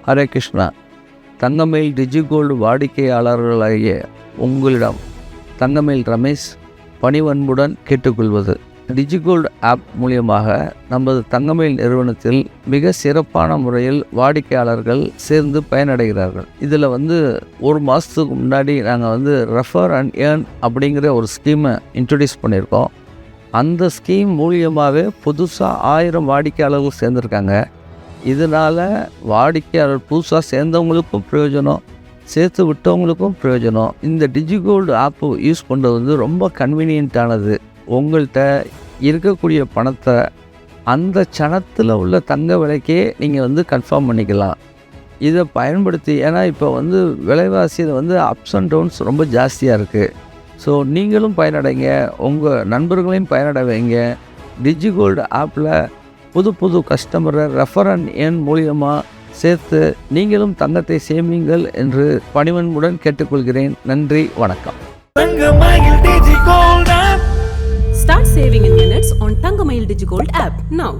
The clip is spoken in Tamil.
ஹரே கிருஷ்ணா. தங்கமயில் டிஜிகோல்டு வாடிக்கையாளர்களாகிய உங்களிடம் தங்கமயில் ரமேஷ் பணிவன்புடன் கேட்டுக்கொள்வது, டிஜிகோல்டு ஆப் மூலியமாக நமது தங்கமயில் நிறுவனத்தில் மிக சிறப்பான முறையில் வாடிக்கையாளர்கள் சேர்ந்து பயனடைகிறார்கள். இதில் ஒரு மாதத்துக்கு முன்னாடி நாங்கள் ரெஃபர் அண்ட் ஏர்ன் அப்படிங்கிற ஒரு ஸ்கீமை இன்ட்ரடியூஸ் பண்ணியிருக்கோம். அந்த ஸ்கீம் மூலியமாகவே புதுசாக 1000 வாடிக்கையாளர்கள் சேர்ந்துருக்காங்க. இதனால் வாடிக்கையாளர் புதுசாக சேர்ந்தவங்களுக்கும் பிரயோஜனம், சேர்த்து விட்டவங்களுக்கும் பிரயோஜனம். இந்த டிஜிகோல்டு ஆப்பு யூஸ் பண்ணுறது ரொம்ப கன்வீனியன்ட்டானது. உங்கள்கிட்ட இருக்கக்கூடிய பணத்தை அந்த சனத்தில் உள்ள தங்க விலைக்கே நீங்கள் கன்ஃபார்ம் பண்ணிக்கலாம். இதை பயன்படுத்தி, ஏன்னா இப்போ விலைவாசி அப்ஸ் அண்ட் டவுன்ஸ் ரொம்ப ஜாஸ்தியாக இருக்குது. ஸோ நீங்களும் பயனடைங்க, உங்கள் நண்பர்களையும் பயனடை வைங்க. டிஜிகோல்டு ஆப்பில் புது கஸ்டமரை ரெஃபர் அண்ட் ஏர்ன் மூலியமாக சேர்த்து நீங்களும் தங்கத்தை சேமியுங்கள் என்று பணிவன்புடன் கேட்டுக்கொள்கிறேன். நன்றி, வணக்கம். Start saving in minutes on Tangamail Digigold app now.